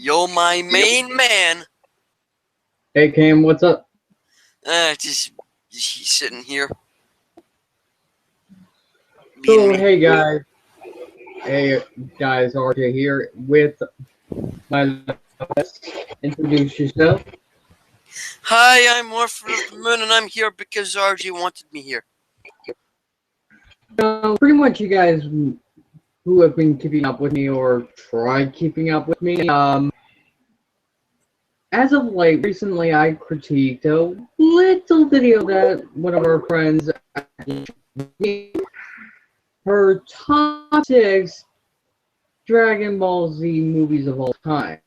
Yo, my main man. Hey Cam, what's up? Just sitting here. So Being me. hey guys, RJ here with my introduce yourself. Hi, I'm Orphan of the Moon, and I'm here because RG wanted me here. Pretty much you guys who have been keeping up with me or tried keeping up with me. As of late, recently I critiqued a little video that one of our friends made, her top 6 Dragon Ball Z movies of all time.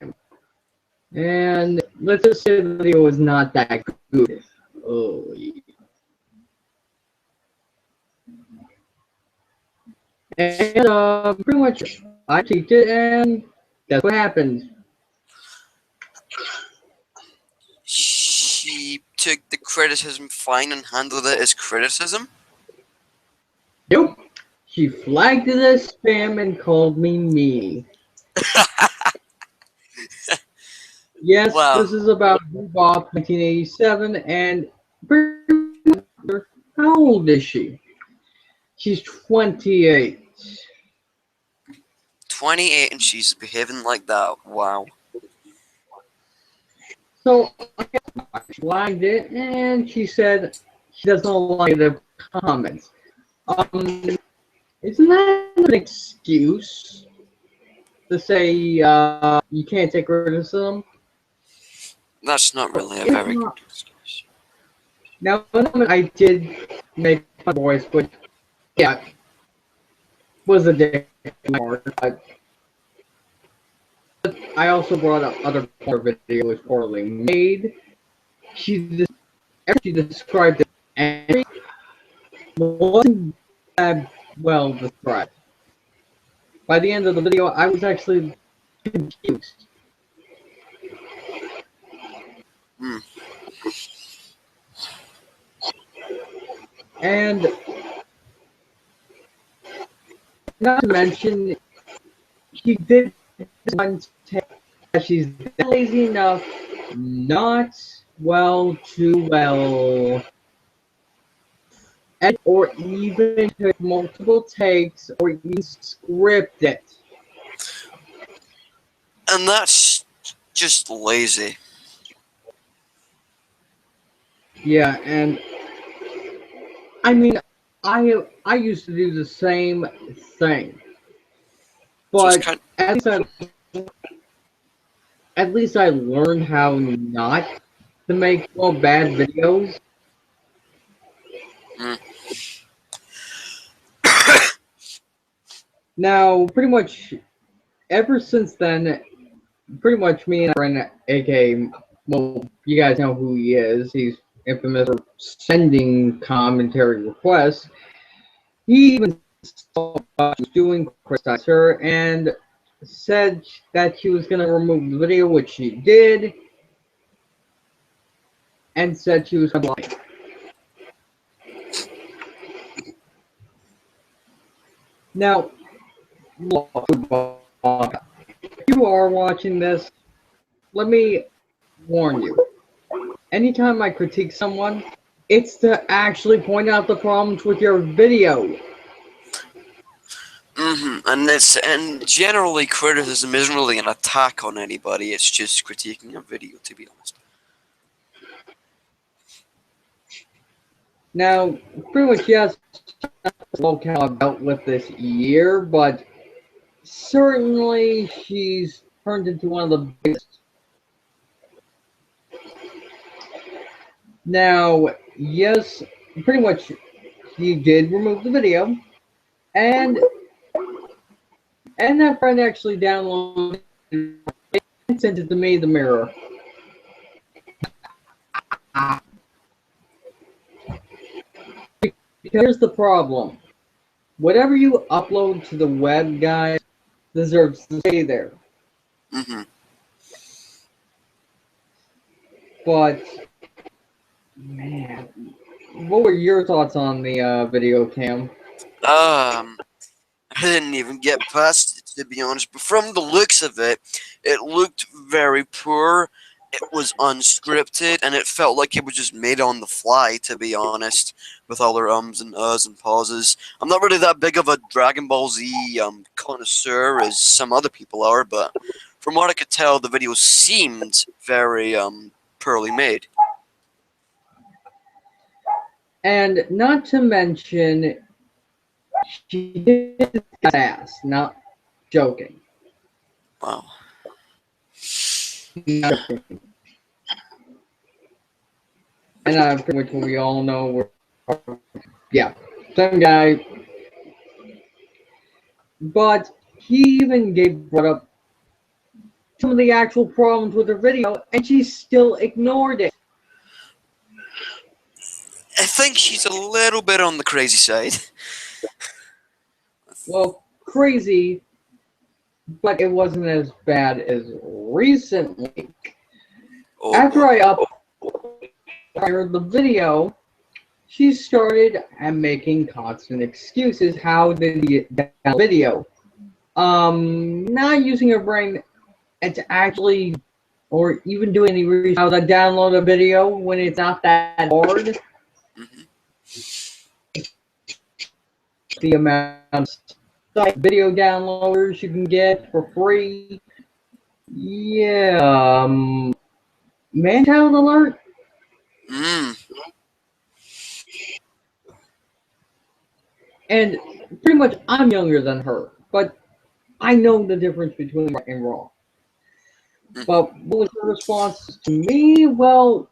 And let's just say the video was not that good. Oh, yeah. And pretty much I critiqued it, and that's what happened. She took the criticism fine and handled it as criticism. Nope. She flagged it as spam and called me. Yes, Wow. this is about BooBop1987, and how old is she? She's 28. 28 and she's behaving like that. Wow. So I flagged it, and she said she doesn't like the comments. Isn't that an excuse to say you can't take criticism? That's not really a It's very good not. excuse. Now, I did make fun voice, but yeah, was a dick mark. But I also brought up other part of the video was poorly made. She described it and wasn't that well described. By the end of the video, I was actually confused. And not to mention, she did one take that she's lazy enough not too well, or even take multiple takes or even script it. And that's just lazy. Yeah, and I mean, I used to do the same thing, but at least I learned how not to make bad videos. Now, pretty much ever since then, pretty much me and my friend, aka, well, you guys know who he is. He's infamous for sending commentary requests. He even saw what she was doing, criticized her, and said that she was going to remove the video, which she did, and said she was going to lie. Now, if you are watching this, let me warn you. Anytime I critique someone, it's to actually point out the problems with your video. And generally criticism isn't really an attack on anybody, it's just critiquing a video, to be honest. Now, pretty much yes, locale about with this year, but certainly she's turned into one of the biggest. Now, yes, pretty much he did remove the video, and that friend actually downloaded it and sent it to me, the mirror. Because here's the problem. Whatever you upload to the web, guys, deserves to stay there. But, man, what were your thoughts on the video, Cam? I didn't even get past it. to be honest. But from the looks of it, it looked very poor. It was unscripted, and it felt like it was just made on the fly, to be honest, with all their ums and uhs and pauses. I'm not really that big of a Dragon Ball Z connoisseur as some other people are, but from what I could tell, the video seemed very poorly made. And not to mention, she did ass. Not joking. Wow. Not joking. And pretty much what we all know. Yeah, same guy. But he even brought up some of the actual problems with the video, and she still ignored it. I think she's a little bit on the crazy side. Well, crazy, but it wasn't as bad as recently. Oh, After I uploaded the video, she started making constant excuses. How did you download the video? Not using her brain to actually, or even doing any research how to download a video when it's not that hard. The amount of video downloaders you can get for free. Yeah, man-child alert. And pretty much I'm younger than her, but I know the difference between right and wrong. But what was her response to me? Well,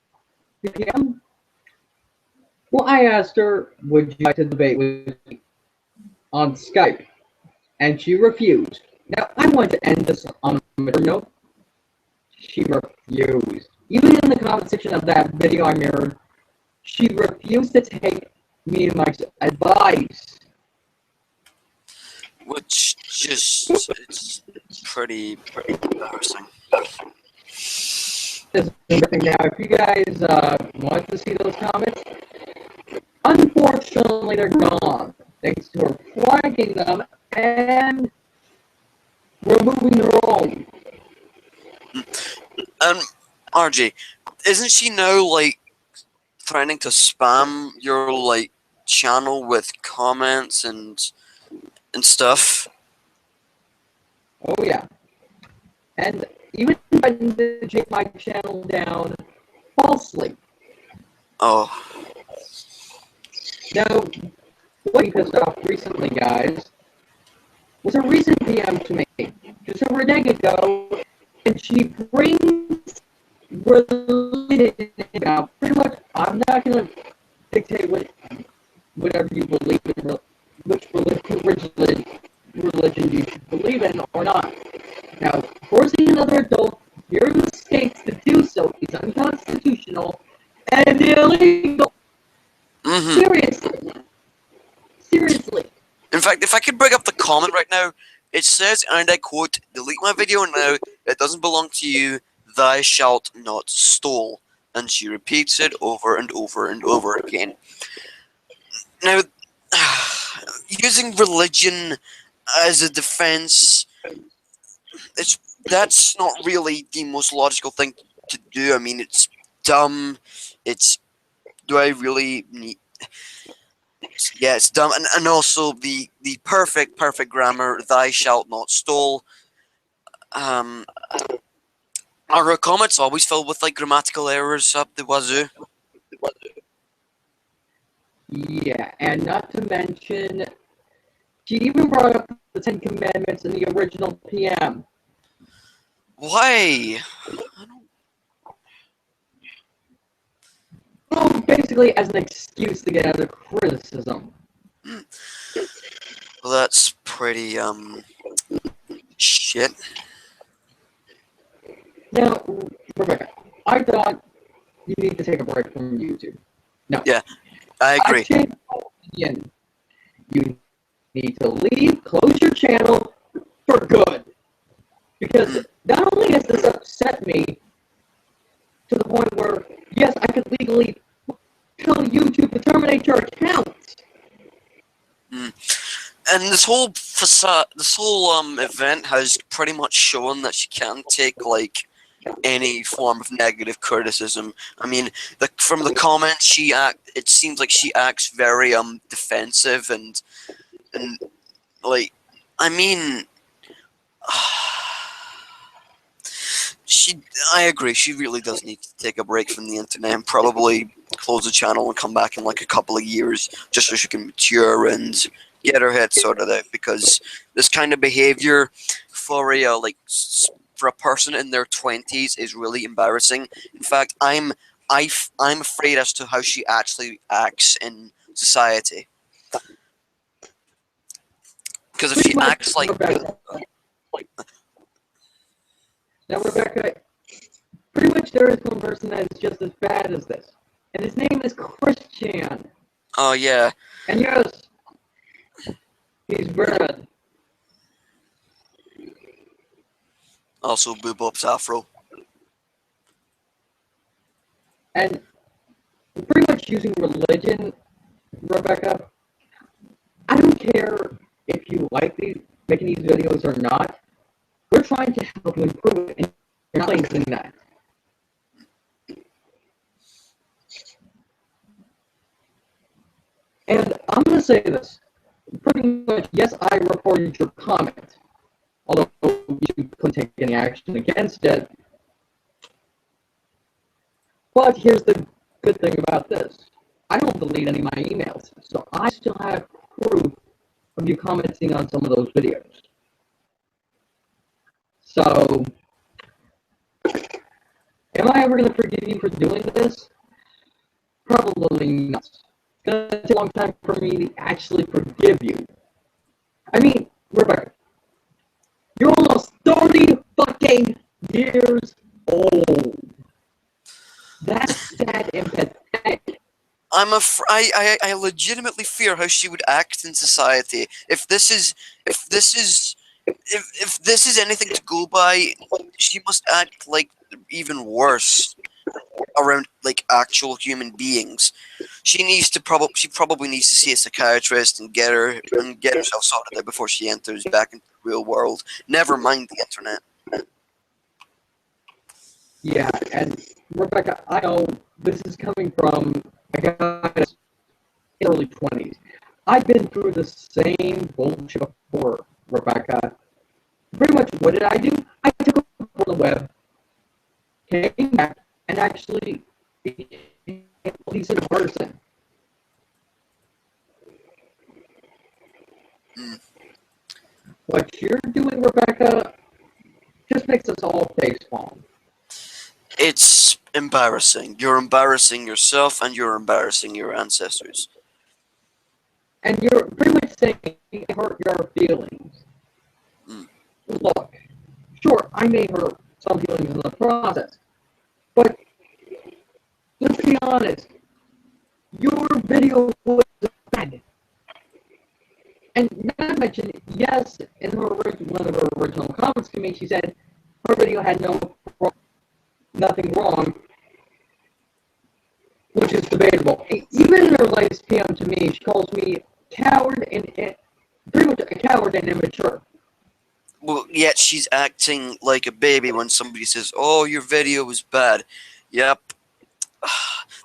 I asked her, would you like to debate with me on Skype? And she refused. Now, I want to end this on a mature note. She refused. Even in the comment section of that video I mirrored, she refused to take me and my advice. Which just, it's pretty embarrassing. Now, if you guys want to see those comments, unfortunately they're gone. Thanks to her flagging them and removing their own. RJ, isn't she now like threatening to spam your like channel with comments and stuff? Oh yeah, and even threatened to take my channel down falsely. Oh. Now, what me pissed off recently, guys, was a recent PM to me just over a day ago, and she brings religion out. Pretty much, I'm not going to dictate whatever you believe in, which religion you should believe in or not. Now, forcing another adult here in the States to do so is unconstitutional and illegal. Seriously. In fact, if I could bring up the comment right now, it says, and I quote, "Delete my video now, it doesn't belong to you, thou shalt not stole." And she repeats it over and over and over again. Now, using religion as a defense, that's not really the most logical thing to do. I mean, it's dumb. Do I really need... Yeah, it's dumb. And also the perfect grammar, "thou shalt not stole." Are her comments always filled with like grammatical errors up the wazoo? Yeah, and not to mention, she even brought up the Ten Commandments in the original PM. Why? Well, basically as an excuse to get out of criticism. Well, that's pretty, shit. Now, Rebecca, I thought you need to take a break from YouTube. No. Yeah, I agree. You need to leave, close your channel for good. Because not only has this upset me to the point where, yes, I could legally tell YouTube to terminate your account. And this whole facade, this whole event has pretty much shown that she can't take like any form of negative criticism. I mean, from the comments, it seems like she acts very defensive and like, I mean, I agree. She really does need to take a break from the internet and probably close the channel and come back in like a couple of years, just so she can mature and get her head sorted out. Because this kind of behavior for for a person in their 20s is really embarrassing. In fact, I'm afraid as to how she actually acts in society. Because if she acts like now, Rebecca, pretty much there is one person that is just as bad as this, and his name is Christian. oh yeah, And yes, he's bad. also BooBop's afro. And pretty much using religion, Rebecca, I don't care if you like making these videos or not. We're trying to help you improve it, and you're not saying that. And I'm going to say this. Pretty much, yes, I reported your comment, although you couldn't take any action against it. But here's the good thing about this. I don't delete any of my emails, so I still have proof of you commenting on some of those videos. So, am I ever going to forgive you for doing this? Probably not. It's going to take a long time for me to actually forgive you. I mean, Rebecca, you're almost 30 fucking years old. That's sad and pathetic. I legitimately fear how she would act in society if this is anything to go by. She must act like even worse around like actual human beings. She probably needs to see a psychiatrist and get herself sorted out before she enters back into the real world. Never mind the internet. Yeah, and Rebecca, I know this is coming from a guy in his early 20s. I've been through the same bullshit before, Rebecca. Pretty much, what did I do? I took a photo on the web, came back, and actually became a decent person. What you're doing, Rebecca, just makes us all face palm. It's embarrassing. You're embarrassing yourself and you're embarrassing your ancestors. And you're pretty much saying you hurt your feelings. Look, sure, I may hurt some feelings in the process, but let's be honest, your video was bad. And not to mention, yes, in one of her original comments to me, she said her video had nothing wrong, which is debatable. Even in her latest PM to me, she calls me coward and pretty much a coward and immature. Well, yet she's acting like a baby when somebody says, "Oh, your video was bad." Yep,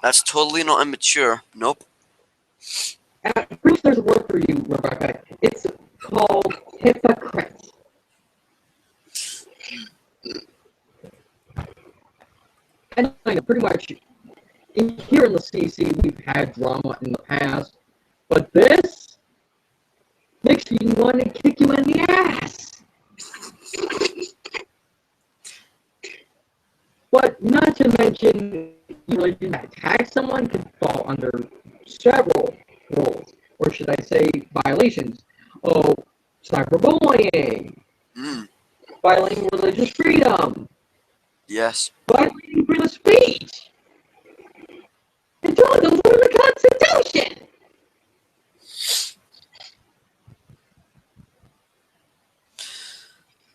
that's totally not immature. Nope. And pretty there's a word for you, Rebecca. It's called hypocrite. And pretty much here in the CC, we've had drama in the past, but this makes me want to kick you in the ass. But not to mention, attack someone could fall under several rules, or should I say violations. Oh, cyberbullying, violating religious freedom, Yes. violating freedom of speech, and doing those under the Constitution.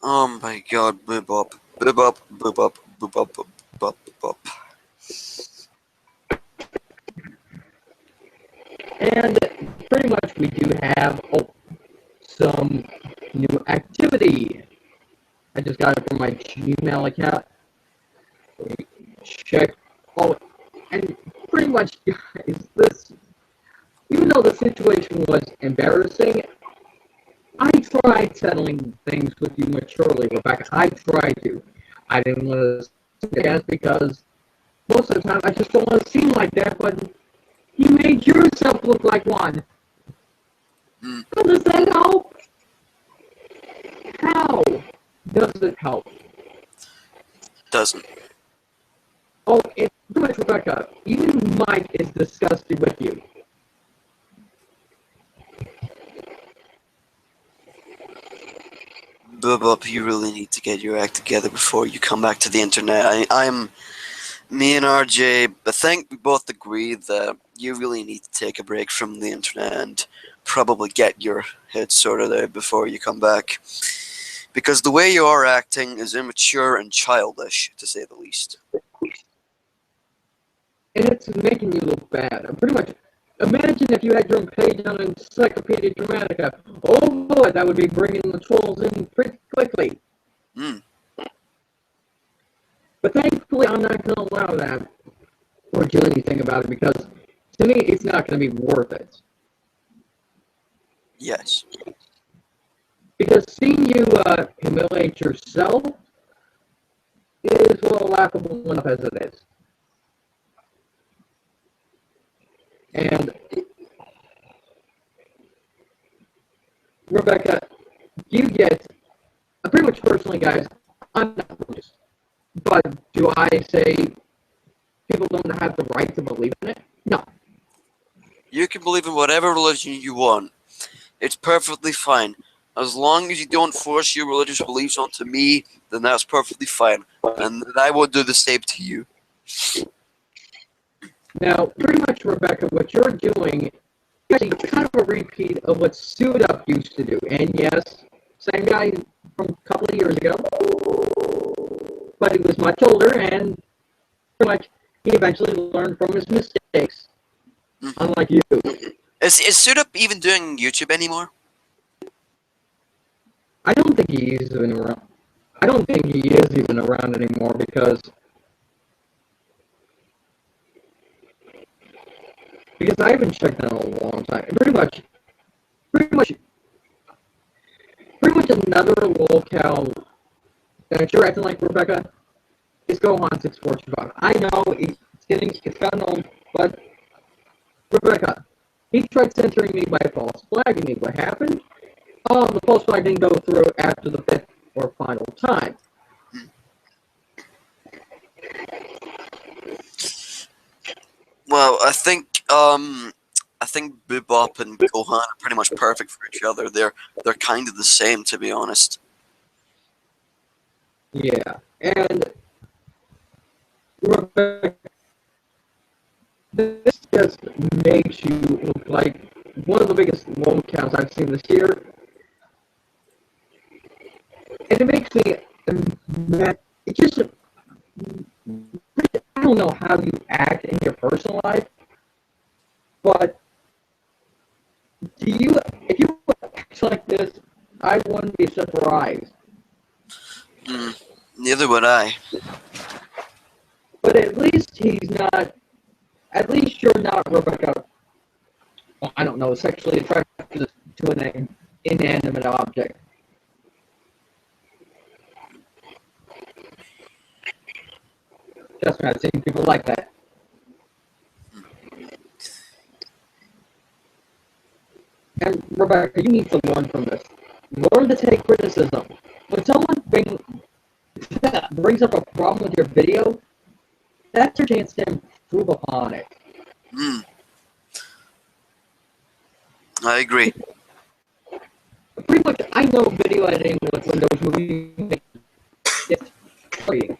Oh my God, BooBop, BooBop, BooBop, BooBop, BooBop, BooBop. And pretty much we do have some new activity. I just got it from my Gmail account. Check. Oh, and pretty much, guys, this, even though the situation was embarrassing, I tried settling things with you maturely, Rebecca. I tried to. I didn't want to say because most of the time I just don't want to seem like that, but you made yourself look like one. How does that help? How does it help? Doesn't. Oh, it's too much, Rebecca. Even Mike is disgusted with you. BooBop, you really need to get your act together before you come back to the internet. Me and RJ, I think we both agree that you really need to take a break from the internet and probably get your head sorted out before you come back. Because the way you are acting is immature and childish, to say the least. And it's making you look bad. Pretty much, imagine if you had your own page on Encyclopedia Dramatica. Oh boy, that would be bringing the trolls in pretty quickly. But thankfully, I'm not going to allow that or do anything about it because, to me, it's not going to be worth it. Yes. Because seeing you humiliate yourself is, well, laughable enough as it is. And Rebecca, you get, pretty much personally, guys, I'm not religious. But do I say people don't have the right to believe in it? No. You can believe in whatever religion you want. It's perfectly fine. As long as you don't force your religious beliefs onto me, then that's perfectly fine. And I will do the same to you. Now, pretty much, Rebecca, what you're doing is kind of a repeat of what Suit Up used to do. And yes, same guy from a couple of years ago, but he was much older, and pretty much he eventually learned from his mistakes, unlike you. Is Suit Up even doing YouTube anymore? I don't think he's even around. I don't think he is even around anymore because I haven't checked that in a long time. Pretty much another locale that you're acting like, Rebecca, is Gohan 6425. I know it's gotten old, but Rebecca, he tried censoring me by false flagging me. What happened? Oh, the false flag didn't go through after the fifth or final time. Well, I think BooBop and Gohan are pretty much perfect for each other. They're kind of the same, to be honest. Yeah, and Rebecca, this just makes you look like one of the biggest loan counts I've seen this year. And it makes me mad. It just, I don't know how you act in your personal life, but if you act like this, I wouldn't be surprised. Neither would I. But at least at least you're not, Rebecca, well, I don't know, sexually attracted to an inanimate object. Just not seeing people like that. And Rebecca, you need to learn from this. Learn to take criticism. When someone brings up a problem with your video, that's your chance to improve upon it. I agree. Pretty much, I know video editing with Windows Movie Maker. It's free,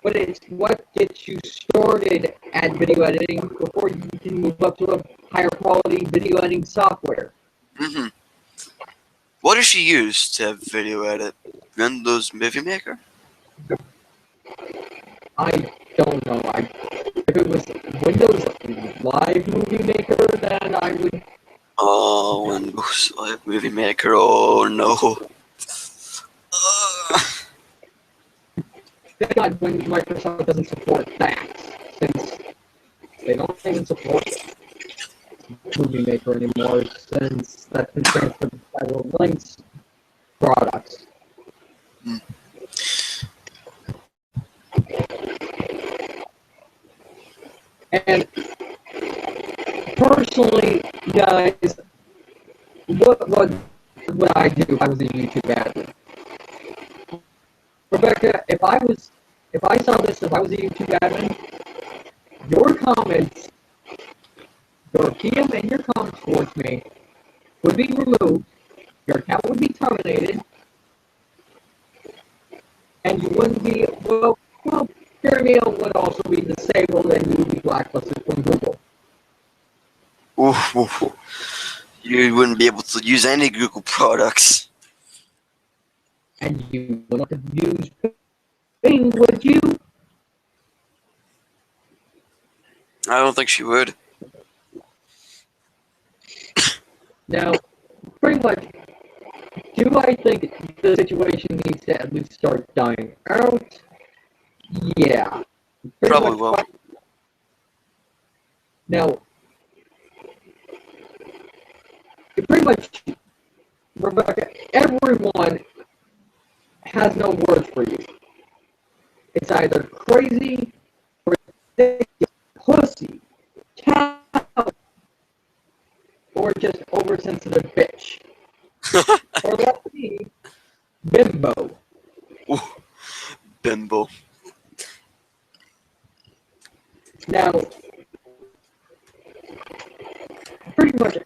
but it's what gets you started at video editing before you can move up to a higher quality video editing software. What does she use to video edit? Windows Movie Maker? I don't know. If it was Windows Live Movie Maker, then I would. Oh, Windows So I have Movie Maker. Oh no. Uh, Thank God when Microsoft doesn't support that, since they don't even support Movie Maker anymore, since that's been transferred to Federal Links products. And personally, guys, what would I do if I was a YouTube admin? Rebecca, if I saw this, if I was a YouTube admin, your comments, your PM and your comments towards me would be removed, your account would be terminated, and you wouldn't be, well, your email would also be disabled and you would be blacklisted from Google. oof, oof. You wouldn't be able to use any Google products. And you wouldn't have used Bing, would you? I don't think she would. Now, pretty much, do I think the situation needs to at least start dying out? Yeah. Probably will. Now, pretty much, Rebecca, everyone has no words for you. It's either crazy, ridiculous, pussy, cow, or just oversensitive bitch. Or let's see, bimbo. Ooh, bimbo. Now, pretty much,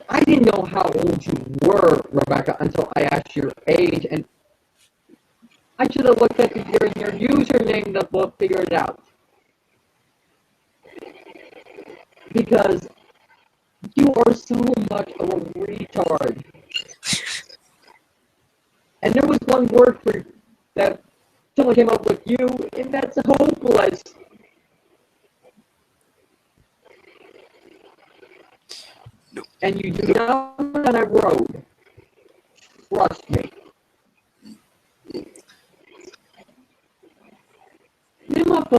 I didn't know how old you were, Rebecca, until I asked your age, and I should have looked at your username to figure it out. Because you are so much of a retard. And there was one word for that someone came up with you, and that's hopeless. Nope. And you do not on that road. Trust me. Name up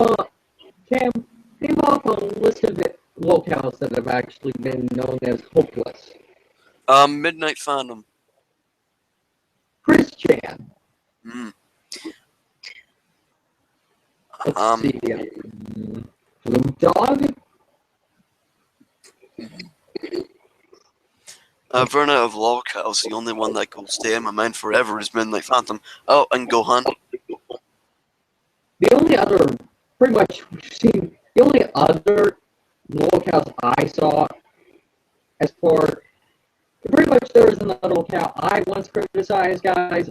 a list of locales that have actually been known as hopeless. Midnight Phantom. Christian. Mm. Let's see. Blue Dog. Verna of Locals, the only one that will stay in my mind forever is Midnight Phantom. Oh, and Gohan. The only other, pretty much, the only other locales I saw as far, pretty much there was another locale I once criticized, guys,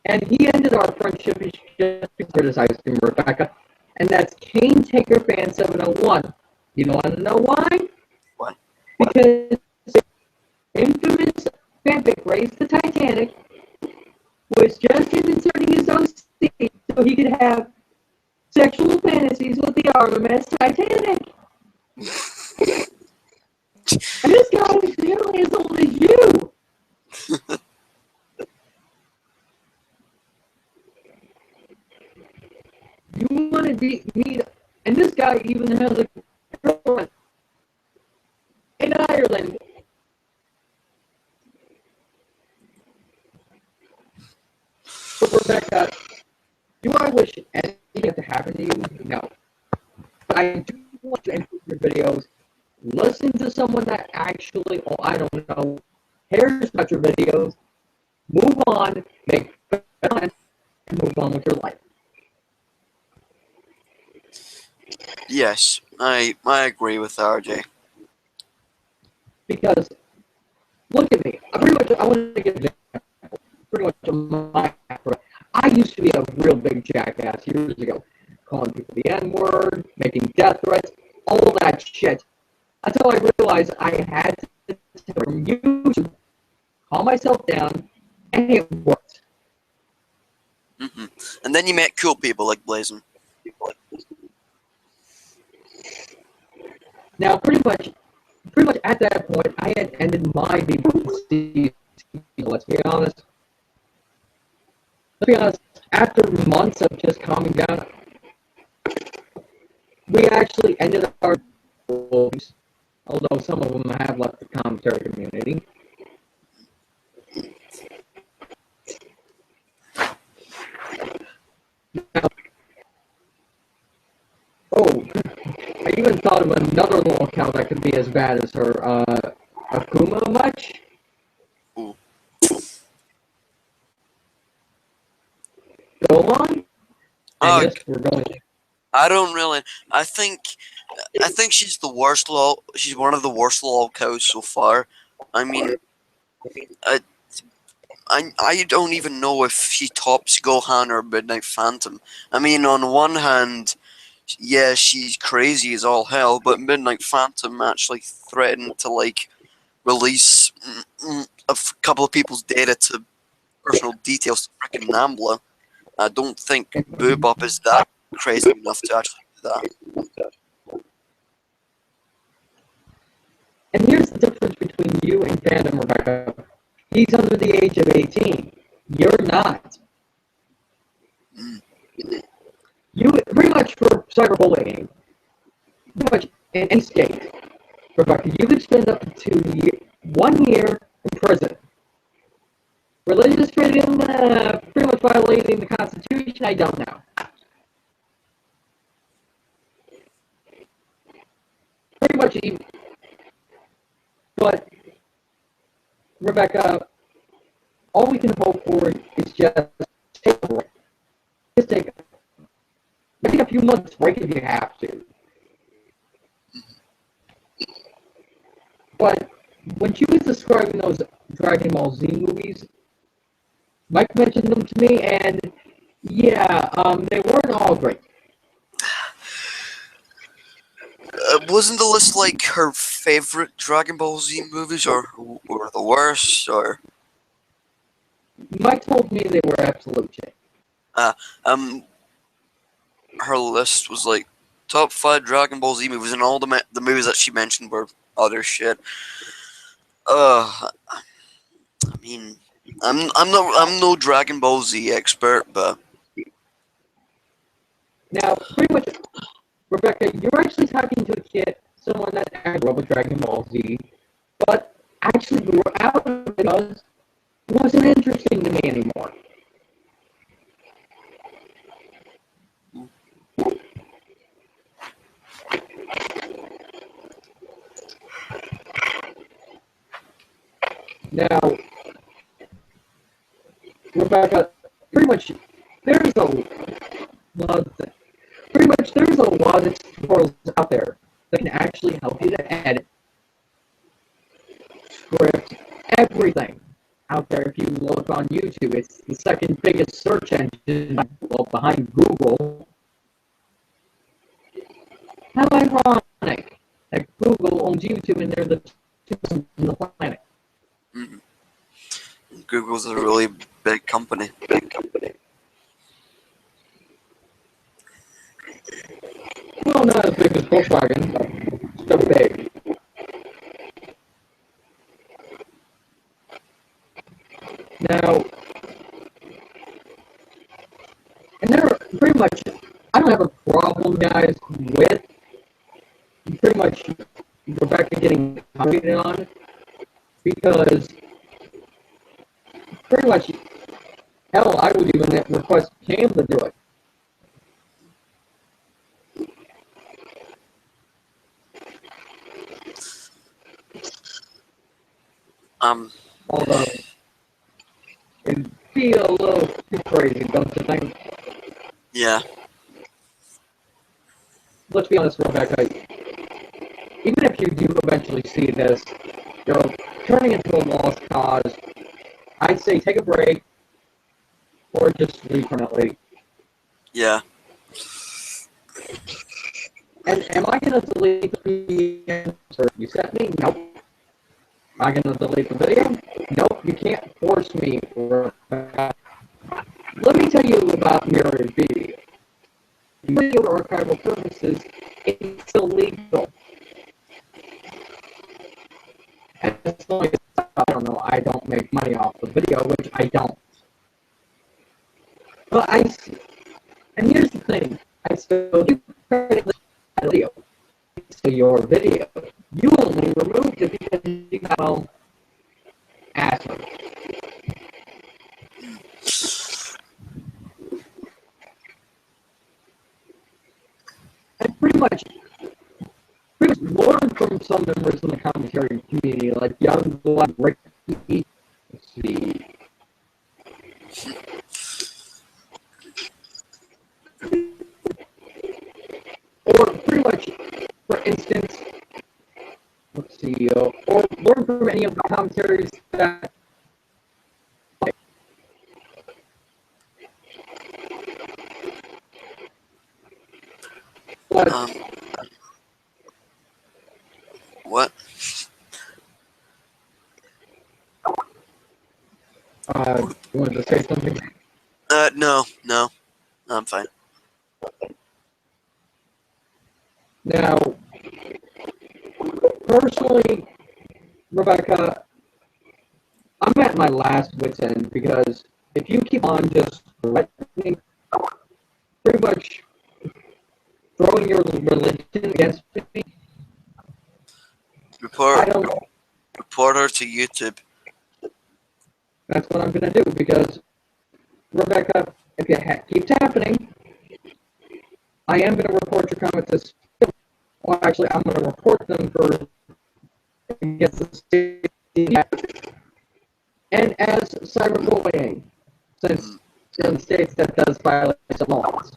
and he ended our friendship. He just criticized him, Rebecca, and that's Kane Taker Fan 701. You don't want to know why? Why? Because infamous fanfic Race the Titanic was just him inserting his own seed so he could have sexual fantasies with the RMS Titanic. And this guy is nearly as old as you. You want to meet, and this guy even has a girlfriend in Ireland. But Rebecca, do I wish anything to happen to you? No. But I do want to improve your videos. Listen to someone that actually, oh, I don't know, cares about your videos. Move on, make fun, and move on with your life. Yes, I agree with RJ. Because, look at me. I want to give an example. Pretty much of my background. I used to be a real big jackass years ago. Calling people the N-word, making death threats, all that shit. Until I realized I had to from YouTube, calm myself down, and it worked. And then you met cool people like Blazin. Now, pretty much, pretty much at that point, I had ended my BBC. Let's be honest. Let's be honest. After months of just calming down, we actually ended our movies, although some of them have left the commentary community. Now, oh, I even thought of another little account that could be as bad as her, Akuma much. Ooh. Go on. And yes, we're going. I don't really. I think she's the worst lol. She's one of the worst lol codes so far. I mean, I, I don't even know if she tops Gohan or Midnight Phantom. I mean, on one hand, yeah, she's crazy as all hell, but Midnight Phantom actually threatened to like release a couple of people's data to personal details to frickin' Nambla. I don't think BooBop is that crazy enough to actually do that. And here's the difference between you and Phantom Rebecca. He's under the age of 18. You're not. You pretty much for cyberbullying, pretty much in any state, Rebecca, you could spend up to 1 year in prison. Religious freedom, pretty much violating the Constitution, I don't know. Pretty much even. But, Rebecca, all we can hope for is just take a break. Just take maybe a few months break if you have to. But when she was describing those Dragon Ball Z movies, Mike mentioned them to me, and yeah, they weren't all great. Wasn't the list like her favorite Dragon Ball Z movies, or the worst, or? Mike told me they were absolute shit. Her list was like top 5 Dragon Ball Z movies, and all the movies that she mentioned were other shit. I mean, I'm no Dragon Ball Z expert, but now pretty much, Rebecca, you're actually talking to a kid, someone that grew up with Dragon Ball Z, but actually grew out of it because it wasn't interesting to me anymore. Now, Rebecca, pretty much there's a lot of things. Pretty much there's a lot of tutorials out there that can actually help you to edit, script, everything out there. If you look on YouTube, it's the second biggest search engine, well, behind Google. How ironic that Google owns YouTube and they're the two on the planet. mm-hmm. Google's a really big company. Well, not as big as Volkswagen, but still big. Now, and they're pretty much, I don't have a problem, guys, with pretty much Rebecca getting commented on, because pretty much, hell, I would even request Cam to do it. Although, it'd be a little too crazy, don't you think? Yeah. Let's be honest, Rebecca. Even if you do eventually see this, you're turning into a lost cause. I'd say take a break, or just leave permanently. Yeah. And am I going to delete the answer you sent me? Nope. Am I going to delete the video? Nope, you can't force me. Let me tell you about Mirror Video. For video archival purposes, it's illegal. personally, I don't know, I don't make money off the video, which I don't. But and here's the thing, I still do credit the video to your video. You only removed it because you got asshole. I pretty much learned from some members in the commentary community, like Young Blood, Ricky, let's see. Or pretty much, for instance, let's see, or learn from any of the commentaries that What? You wanted to say something? No, I'm fine. Now, personally, Rebecca, I'm at my last wit's end because if you keep on just threatening, pretty much throwing your religion against me, I don't know. Report her to YouTube. That's what I'm going to do because, Rebecca, if it keeps happening, I am going to report your comments as, well, actually, I'm going to report them for against the state and as cyberbullying, since in states that does violate some laws.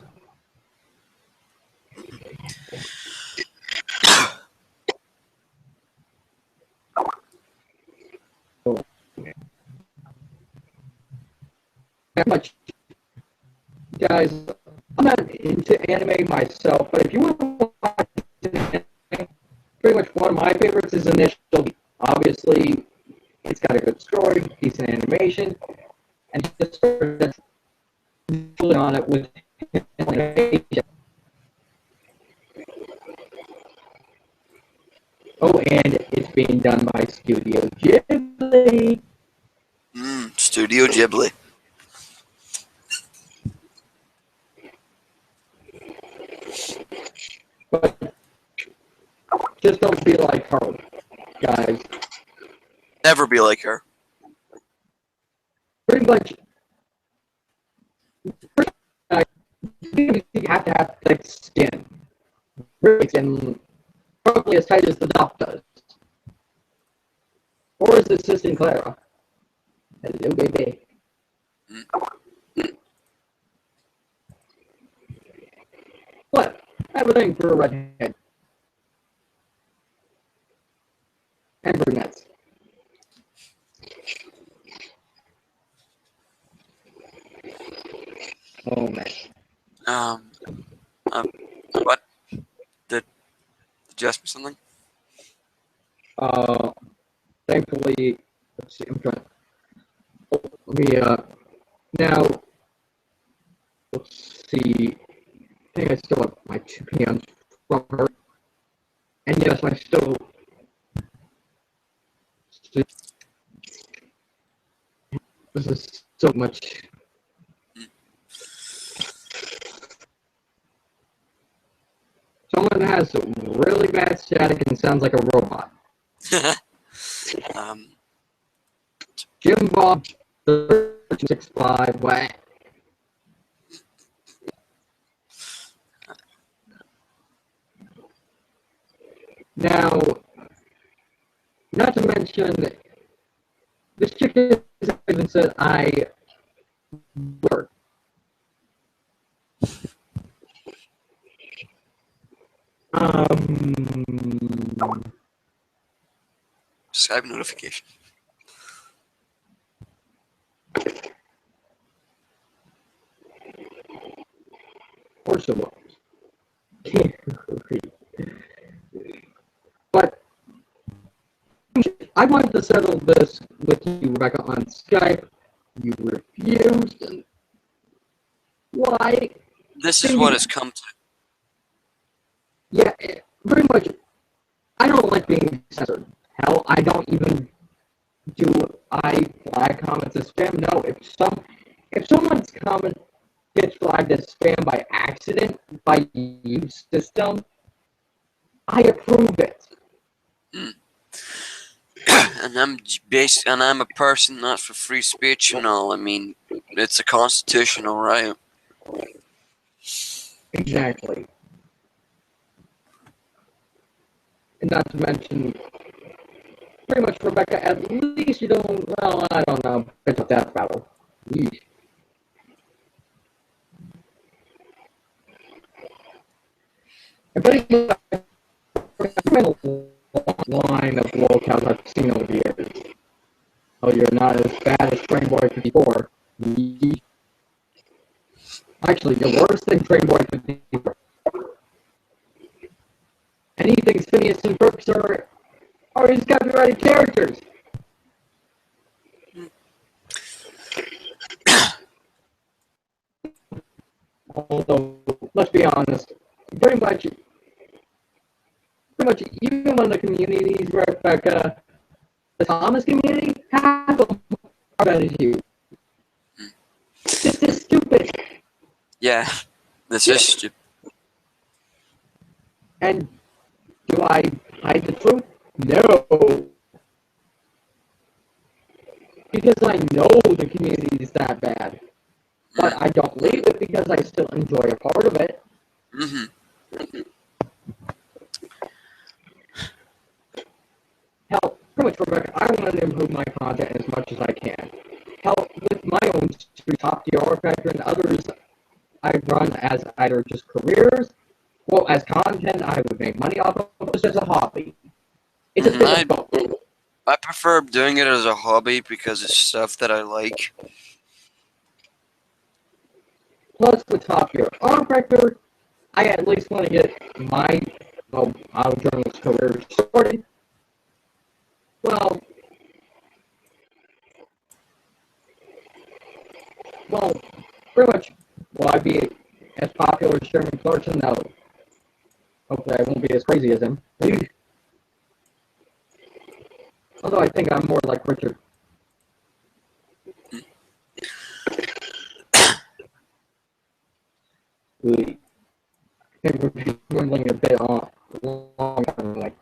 That much, guys. I'm not into anime myself, but if you want to watch anime, pretty much one of my favorites is Initial D. Obviously, it's got a good story, decent animation, and just that's on it with animation. Oh, and it's being done by Studio Ghibli. Studio Ghibli. But just don't be like her, guys. Never be like her. Pretty much, you have to have thick skin. Really skin, probably as tight as the doc does. Or is it Sister Clara? Hello, baby. What? I have a thing for a redhead. And brunettes. Oh, man. What? Did you ask me something? Thankfully, let's see, I'm trying. Oh, let me, now, let's see. I think I still have my 2 p.m. from her. And yes, I still. This is so much. Someone has really bad static and sounds like a robot. Jim Bob 365. What? Now, not to mention, this chick has even said I work. Skype notification. Of course it was. But I wanted to settle this with you, Rebecca, on Skype. You refused. And why? This is what it's come to. Yeah, pretty much. I don't like being censored. Hell, I don't even Do I flag comments as spam? No. If someone's comment gets flagged as spam by accident by you system, I approve it. Mm. And I'm a person not for free speech and all. I mean, it's a constitutional right. Exactly. And not to mention, pretty much, Rebecca, at least you don't, well, I don't know, it's a death battle. Yeesh. And pretty much, a line of locales I've seen over the years. Oh, you're not as bad as Train Boy 54. Yeesh. Actually, you're worse than Train Boy 54. Anything Phineas and Brooks are his copyrighted characters. Although, let's be honest, pretty much even when the communities right back, the Thomas community, half of them are better than you. This is stupid. Yeah, this is stupid. And do I hide the truth? No. Because I know the community is that bad. But I don't leave it because I still enjoy a part of it. Mm-hmm. Hell, pretty much, Rebecca, I want to improve my content as much as I can. Hell, with my own top tier factor and others I run as either just careers, well, as content I would make money off of, just as a hobby. It's a bit of both. I prefer doing it as a hobby because it's stuff that I like. Plus, with top tier art factor, I at least want to get my, well, our journalist career started. Well, pretty much, will I be as popular as Sherman Clarkson? No. Hopefully I won't be as crazy as him. Although I think I'm more like Richard. I think we're dwindling a bit on long. Like,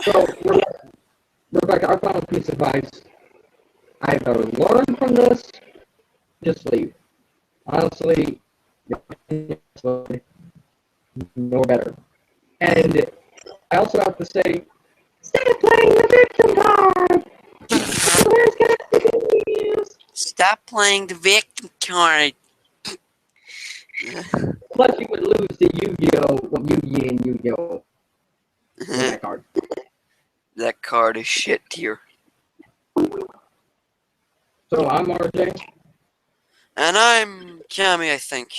so, Rebecca, our final piece of advice: either learn from this, just leave. Honestly, no better. And I also have to say, stop playing the victim card. Stop playing the victim card. Plus, you would lose the Yu-Gi-Oh! Yu-Gi and Yu-Gi-Oh! That card. That card is shit tier. So I'm RJ. And I'm Kami, I think.